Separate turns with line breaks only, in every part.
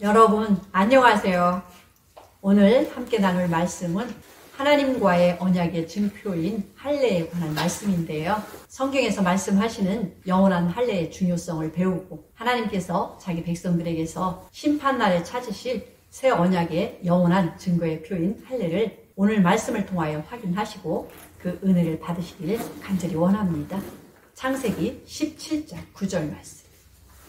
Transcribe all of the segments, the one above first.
여러분 안녕하세요. 오늘 함께 나눌 말씀은 하나님과의 언약의 증표인 할례에 관한 말씀인데요. 성경에서 말씀하시는 영원한 할례의 중요성을 배우고 하나님께서 자기 백성들에게서 심판날에 찾으실 새 언약의 영원한 증거의 표인 할례를 오늘 말씀을 통하여 확인하시고 그 은혜를 받으시길 간절히 원합니다. 창세기 17장 9절 말씀.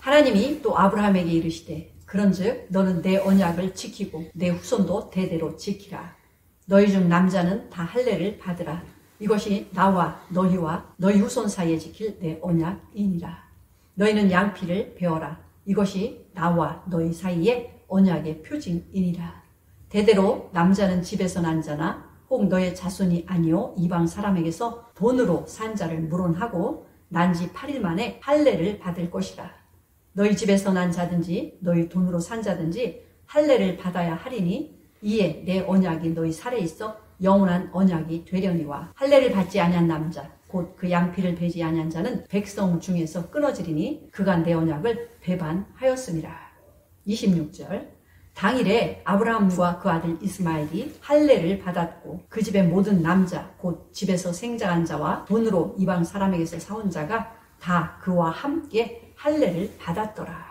하나님이 또 아브라함에게 이르시되 그런즉 너는 내 언약을 지키고 내 후손도 대대로 지키라. 너희 중 남자는 다 할례를 받으라. 이것이 나와 너희와 너희 후손 사이에 지킬 내 언약이니라. 너희는 양피를 베어라. 이것이 나와 너희 사이에 언약의 표징이니라. 대대로 남자는 집에서 난 자나 혹 너의 자손이 아니요 이방 사람에게서 돈으로 산 자를 물론하고 난 지 8일 만에 할례를 받을 것이라. 너희 집에서 난 자든지 너희 돈으로 산 자든지 할례를 받아야 하리니 이에 내 언약이 너희 살에 있어 영원한 언약이 되려니와 할례를 받지 아니한 남자 곧 그 양피를 베지 아니한 자는 백성 중에서 끊어지리니 그가 내 언약을 배반하였음이라. 26절. 당일에 아브라함과 그 아들 이스마엘이 할례를 받았고 그 집의 모든 남자 곧 집에서 생장한 자와 돈으로 이방 사람에게서 사온 자가 다 그와 함께 할례를 받았더라.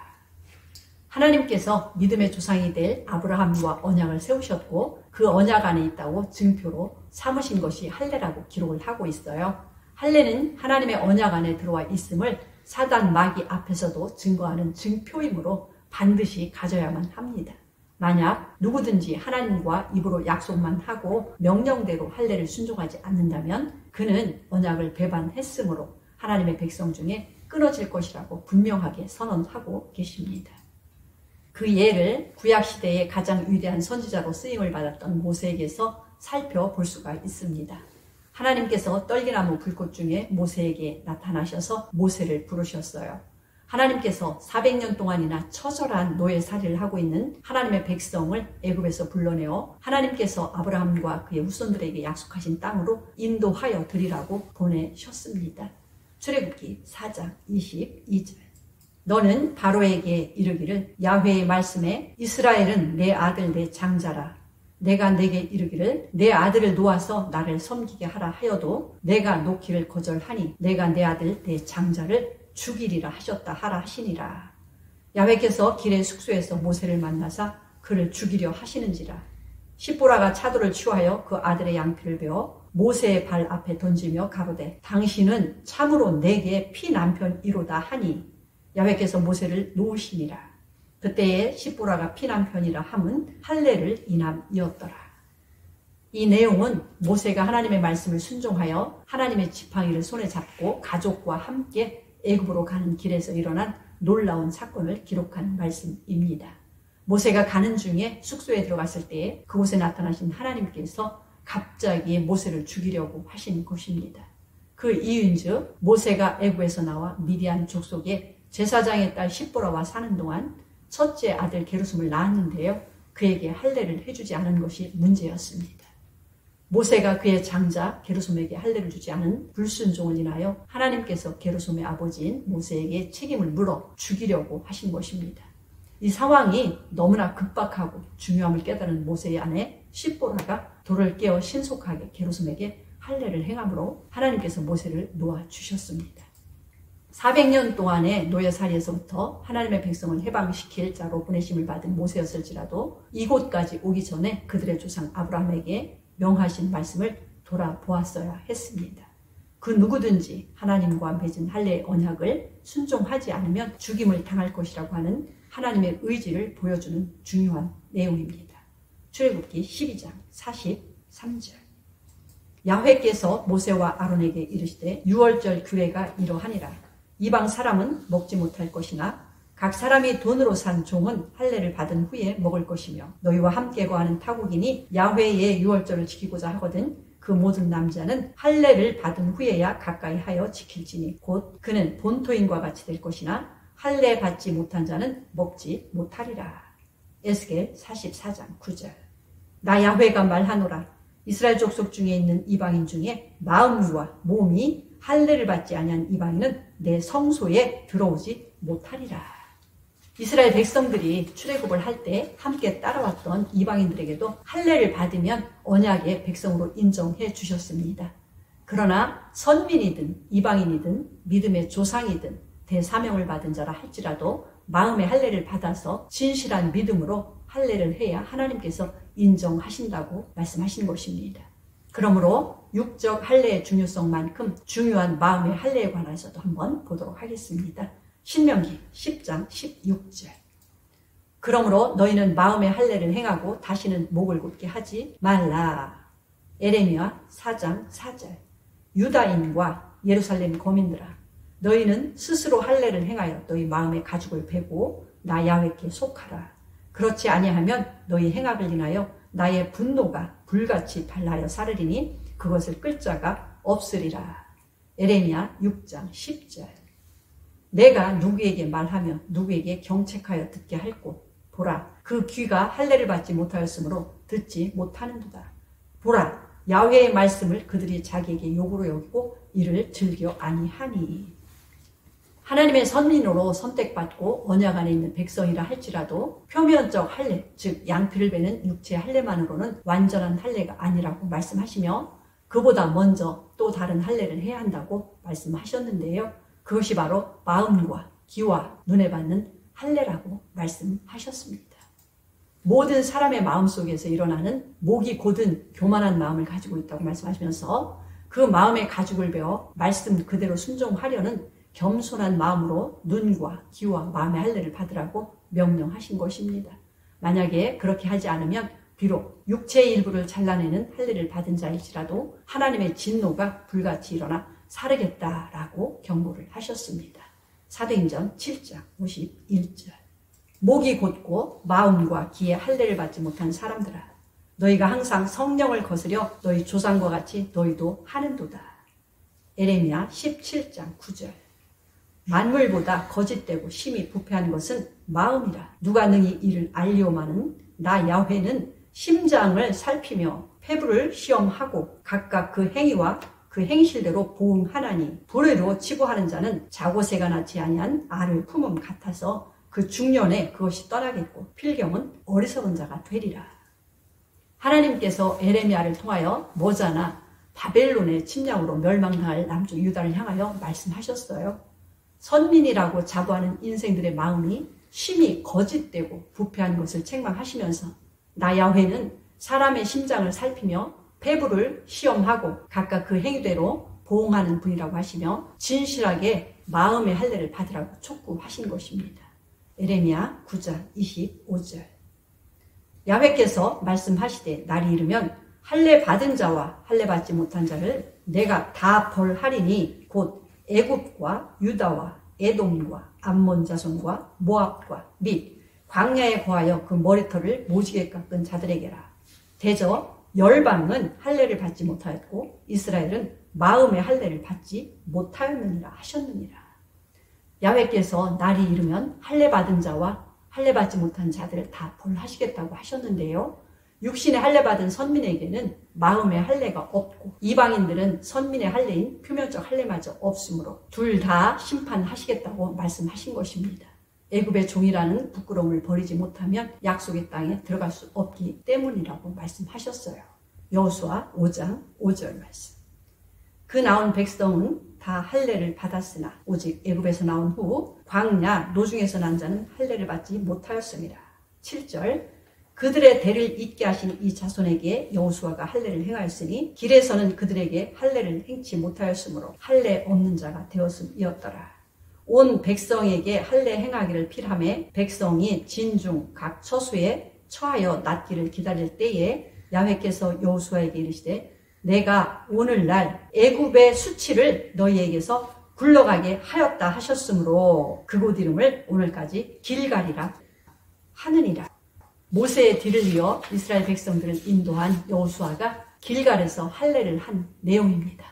하나님께서 믿음의 조상이 될 아브라함과 언약을 세우셨고 그 언약 안에 있다고 증표로 삼으신 것이 할례라고 기록을 하고 있어요. 할례는 하나님의 언약 안에 들어와 있음을 사단 마귀 앞에서도 증거하는 증표이므로 반드시 가져야만 합니다. 만약 누구든지 하나님과 입으로 약속만 하고 명령대로 할례를 순종하지 않는다면 그는 언약을 배반했으므로 하나님의 백성 중에 끊어질 것이라고 분명하게 선언하고 계십니다. 그 예를 구약시대의 가장 위대한 선지자로 쓰임을 받았던 모세에게서 살펴볼 수가 있습니다. 하나님께서 떨기나무 불꽃 중에 모세에게 나타나셔서 모세를 부르셨어요. 하나님께서 400년 동안이나 처절한 노예살이를 하고 있는 하나님의 백성을 애굽에서 불러내어 하나님께서 아브라함과 그의 후손들에게 약속하신 땅으로 인도하여 드리라고 보내셨습니다. 출애굽기 4장 22절. 너는 바로에게 이르기를 야훼의 말씀에 이스라엘은 내 아들 내 장자라. 내가 내게 이르기를 내 아들을 놓아서 나를 섬기게 하라 하여도 내가 놓기를 거절하니 내가 내 아들 내 장자를 죽이리라 하셨다 하라 하시니라. 야훼께서 길의 숙소에서 모세를 만나사 그를 죽이려 하시는지라. 십보라가 차도를 취하여 그 아들의 양피를 베어 모세의 발 앞에 던지며 가로되 당신은 참으로 내게 피남편이로다 하니 야훼께서 모세를 놓으시니라. 그때에 십보라가 피남편이라 함은 할례를 인함이었더라. 이 내용은 모세가 하나님의 말씀을 순종하여 하나님의 지팡이를 손에 잡고 가족과 함께 애굽으로 가는 길에서 일어난 놀라운 사건을 기록한 말씀입니다. 모세가 가는 중에 숙소에 들어갔을 때에 그곳에 나타나신 하나님께서 갑자기 모세를 죽이려고 하신 것입니다. 그 이유인즉 모세가 애굽에서 나와 미디안 족속의 제사장의 딸 십보라와 사는 동안 첫째 아들 게르솜을 낳았는데요. 그에게 할례를 해주지 않은 것이 문제였습니다. 모세가 그의 장자 게르솜에게 할례를 주지 않은 불순종을 인하여 하나님께서 게르솜의 아버지인 모세에게 책임을 물어 죽이려고 하신 것입니다. 이 상황이 너무나 급박하고 중요함을 깨달은 모세의 아내 십보라가 돌을 깨어 신속하게 게르솜에게 할례를 행함으로 하나님께서 모세를 놓아주셨습니다. 400년 동안의 노예살이에서부터 하나님의 백성을 해방시킬 자로 보내심을 받은 모세였을지라도 이곳까지 오기 전에 그들의 조상 아브라함에게 명하신 말씀을 돌아보았어야 했습니다. 그 누구든지 하나님과 맺은 할례의 언약을 순종하지 않으면 죽임을 당할 것이라고 하는 하나님의 의지를 보여주는 중요한 내용입니다. 출애굽기 12장 43절. 야훼께서 모세와 아론에게 이르시되 유월절 규례가 이러하니라. 이방 사람은 먹지 못할 것이나 각 사람이 돈으로 산 종은 할례를 받은 후에 먹을 것이며 너희와 함께 거하는 타국인이 야훼의 유월절을 지키고자 하거든 그 모든 남자는 할례를 받은 후에야 가까이 하여 지킬지니 곧 그는 본토인과 같이 될 것이나 할례 받지 못한 자는 먹지 못하리라. 에스겔 44장 9절. 나 야훼가 말하노라. 이스라엘 족속 중에 있는 이방인 중에 마음과 몸이 할례를 받지 아니한 이방인은 내 성소에 들어오지 못하리라. 이스라엘 백성들이 출애굽을 할 때 함께 따라왔던 이방인들에게도 할례를 받으면 언약의 백성으로 인정해 주셨습니다. 그러나 선민이든 이방인이든 믿음의 조상이든 대사명을 받은 자라 할지라도 마음의 할례를 받아서 진실한 믿음으로 할례를 해야 하나님께서 인정하신다고 말씀하신 것입니다. 그러므로 육적 할례의 중요성만큼 중요한 마음의 할례에 관해서도 한번 보도록 하겠습니다. 신명기 10장 16절. 그러므로 너희는 마음의 할례를 행하고 다시는 목을 곧게 하지 말라. 에레미야 4장 4절. 유다인과 예루살렘 거민들아, 너희는 스스로 할례를 행하여 너희 마음의 가죽을 베고 나 야훼께 속하라. 그렇지 아니하면 너희 행악을 인하여 나의 분노가 불같이 발라여 사르리니 그것을 끌 자가 없으리라. 에레미야 6장 10절. 내가 누구에게 말하며 누구에게 경책하여 듣게 할꼬. 보라, 그 귀가 할례를 받지 못하였으므로 듣지 못하는도다. 보라, 야훼의 말씀을 그들이 자기에게 욕으로 여기고 이를 즐겨 아니하니. 하나님의 선민으로 선택받고 언약 안에 있는 백성이라 할지라도 표면적 할례, 즉 양피를 베는 육체의 할례만으로는 완전한 할례가 아니라고 말씀하시며 그보다 먼저 또 다른 할례를 해야 한다고 말씀하셨는데요. 그것이 바로 마음과 귀와 눈에 받는 할례라고 말씀하셨습니다. 모든 사람의 마음속에서 일어나는 목이 곧은 교만한 마음을 가지고 있다고 말씀하시면서 그 마음의 가죽을 베어 말씀 그대로 순종하려는 겸손한 마음으로 눈과 귀와 마음의 할례를 받으라고 명령하신 것입니다. 만약에 그렇게 하지 않으면 비록 육체의 일부를 잘라내는 할례를 받은 자일지라도 하나님의 진노가 불같이 일어나 사르겠다라고 경고를 하셨습니다. 사도행전 7장 51절. 목이 곧고 마음과 귀에 할례를 받지 못한 사람들아, 너희가 항상 성령을 거스려 너희 조상과 같이 너희도 하는도다. 에레미야 17장 9절. 만물보다 거짓되고 심히 부패한 것은 마음이라. 누가 능히 이를 알리오마는 나 야훼는 심장을 살피며 폐부를 시험하고 각각 그 행위와 그 행실대로 보응하나니 불의로 치부하는 자는 자고새가 낳지 아니한 알을 품음 같아서 그 중년에 그것이 떠나겠고 필경은 어리석은 자가 되리라. 하나님께서 에레미야를 통하여 모자나 바벨론의 침략으로 멸망당할 남쪽 유다를 향하여 말씀하셨어요. 선민이라고 자부하는 인생들의 마음이 심히 거짓되고 부패한 것을 책망하시면서 나 야훼는 사람의 심장을 살피며 폐부를 시험하고 각각 그 행위대로 보응하는 분이라고 하시며 진실하게 마음의 할례를 받으라고 촉구하신 것입니다. 에레미야 9장 25절. 야훼께서 말씀하시되 날이 이르면 할례 받은 자와 할례 받지 못한 자를 내가 다 벌하리니 곧 애굽과 유다와 에돔과 암몬 자손과 모압과 및 광야에 거하여 그 머리털을 모지게 깎은 자들에게라. 대저 열방은 할례를 받지 못하였고 이스라엘은 마음의 할례를 받지 못하였느니라 하셨느니라. 야훼께서 날이 이르면 할례 받은 자와 할례 받지 못한 자들을 다 벌하시겠다고 하셨는데요. 육신의 할례 받은 선민에게는 마음의 할례가 없고 이방인들은 선민의 할례인 표면적 할례마저 없으므로 둘 다 심판하시겠다고 말씀하신 것입니다. 애굽의 종이라는 부끄러움을 버리지 못하면 약속의 땅에 들어갈 수 없기 때문이라고 말씀하셨어요. 여호수아 5장 5절 말씀. 그 나온 백성은 다 할례를 받았으나 오직 애굽에서 나온 후 광야 노중에서 난 자는 할례를 받지 못하였습니다. 7절. 그들의 대를 잇게 하신 이 자손에게 여호수아가 할례를 행하였으니 길에서는 그들에게 할례를 행치 못하였으므로 할례 없는 자가 되었음이었더라. 온 백성에게 할례 행하기를 필하매 백성이 진중 각 처수에 처하여 낫기를 기다릴 때에 야훼께서 여호수아에게 이르시되 내가 오늘날 애굽의 수치를 너희에게서 굴러가게 하였다 하셨으므로 그곳 이름을 오늘까지 길갈이라 하느니라. 모세의 뒤를 이어 이스라엘 백성들을 인도한 여호수아가 길갈에서 할례를 한 내용입니다.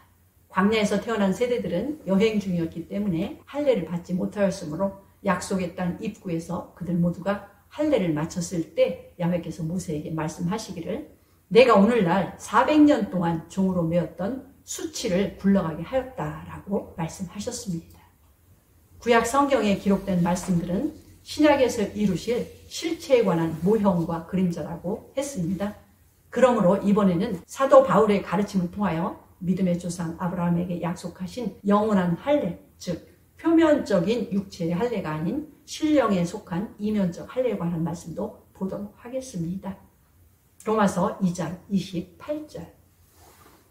광야에서 태어난 세대들은 여행 중이었기 때문에 할례를 받지 못하였으므로 약속의 땅 입구에서 그들 모두가 할례를 마쳤을 때 야훼께서 모세에게 말씀하시기를 내가 오늘날 400년 동안 종으로 메었던 수치를 굴러가게 하였다라고 말씀하셨습니다. 구약 성경에 기록된 말씀들은 신약에서 이루실 실체에 관한 모형과 그림자라고 했습니다. 그러므로 이번에는 사도 바울의 가르침을 통하여 믿음의 조상 아브라함에게 약속하신 영원한 할례, 즉 표면적인 육체의 할례가 아닌 신령에 속한 이면적 할례에 관한 말씀도 보도록 하겠습니다. 로마서 2장 28절.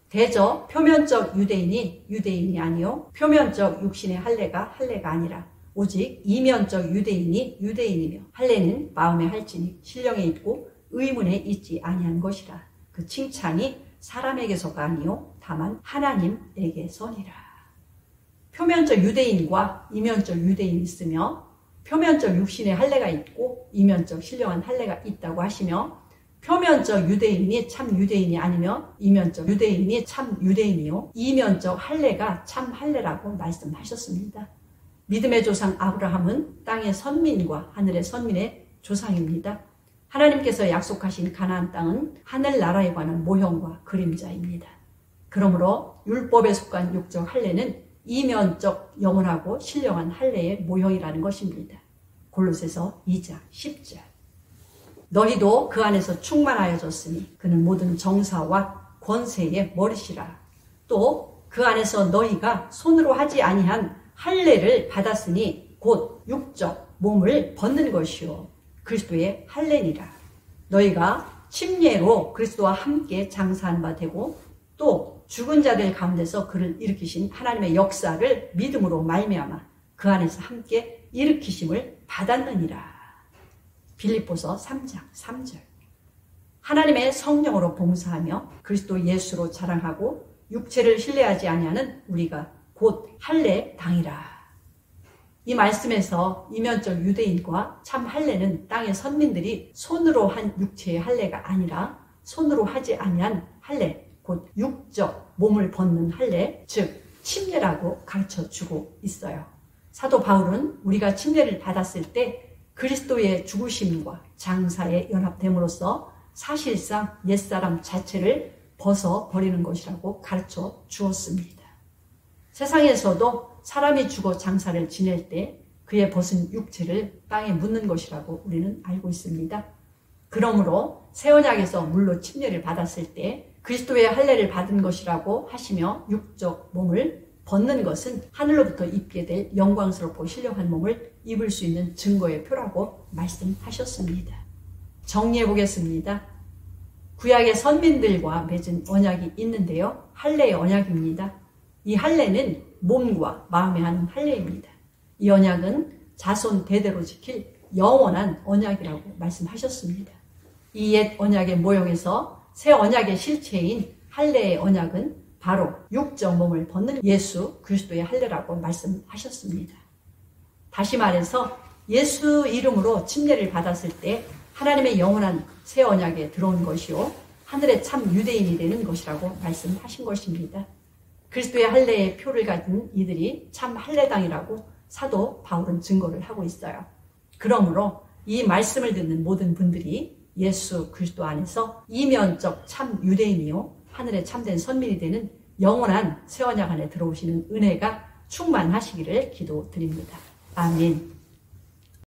대저 표면적 유대인이 유대인이 아니요 표면적 육신의 할례가 할례가 아니라 오직 이면적 유대인이 유대인이며 할례는 마음에 할지니 신령에 있고 의문에 있지 아니한 것이라. 그 칭찬이 사람에게서가 아니요 다만 하나님에게서니라. 표면적 유대인과 이면적 유대인이 있으며 표면적 육신의 할례가 있고 이면적 신령한 할례가 있다고 하시며 표면적 유대인이 참 유대인이 아니며 이면적 유대인이 참 유대인이요 이면적 할례가 참 할례라고 말씀하셨습니다. 믿음의 조상 아브라함은 땅의 선민과 하늘의 선민의 조상입니다. 하나님께서 약속하신 가나안 땅은 하늘나라에 관한 모형과 그림자입니다. 그러므로 율법에 속한 육적 할례는 이면적 영원하고 신령한 할례의 모형이라는 것입니다. 골로새서 2장 10절. 너희도 그 안에서 충만하여졌으니 그는 모든 정사와 권세의 머리시라. 또 그 안에서 너희가 손으로 하지 아니한 할례를 받았으니 곧 육적 몸을 벗는 것이요 그리스도의 할례니라. 너희가 침례로 그리스도와 함께 장사한 바 되고 또 죽은 자들 가운데서 그를 일으키신 하나님의 역사를 믿음으로 말미암아 그 안에서 함께 일으키심을 받았느니라. 빌립보서 3장 3절. 하나님의 성령으로 봉사하며 그리스도 예수로 자랑하고 육체를 신뢰하지 아니하는 우리가 곧 할례 당이라. 이 말씀에서 이면적 유대인과 참 할례는 땅의 선민들이 손으로 한 육체의 할례가 아니라 손으로 하지 아니한 할례, 곧 육적 몸을 벗는 할례, 즉 침례라고 가르쳐주고 있어요. 사도 바울은 우리가 침례를 받았을 때 그리스도의 죽으심과 장사에 연합됨으로써 사실상 옛사람 자체를 벗어버리는 것이라고 가르쳐 주었습니다. 세상에서도 사람이 죽어 장사를 지낼 때 그의 벗은 육체를 땅에 묻는 것이라고 우리는 알고 있습니다. 그러므로 새 언약에서 물로 침례를 받았을 때 그리스도의 할례를 받은 것이라고 하시며 육적 몸을 벗는 것은 하늘로부터 입게 될 영광스럽고 신령한 몸을 입을 수 있는 증거의 표라고 말씀하셨습니다. 정리해 보겠습니다. 구약의 선민들과 맺은 언약이 있는데요. 할례의 언약입니다. 이 할례는 몸과 마음에 하는 할례입니다. 이 언약은 자손 대대로 지킬 영원한 언약이라고 말씀하셨습니다. 이 옛 언약의 모형에서 새 언약의 실체인 할례의 언약은 바로 육적 몸을 벗는 예수 그리스도의 할례라고 말씀하셨습니다. 다시 말해서 예수 이름으로 침례를 받았을 때 하나님의 영원한 새 언약에 들어온 것이요 하늘의 참 유대인이 되는 것이라고 말씀하신 것입니다. 그리스도의 할례의 표를 가진 이들이 참 할례당이라고 사도 바울은 증거를 하고 있어요. 그러므로 이 말씀을 듣는 모든 분들이 예수 그리스도 안에서 이면적 참 유대인이요 하늘의 참된 선민이 되는 영원한 새 언약 안에 들어오시는 은혜가 충만하시기를 기도드립니다. 아멘.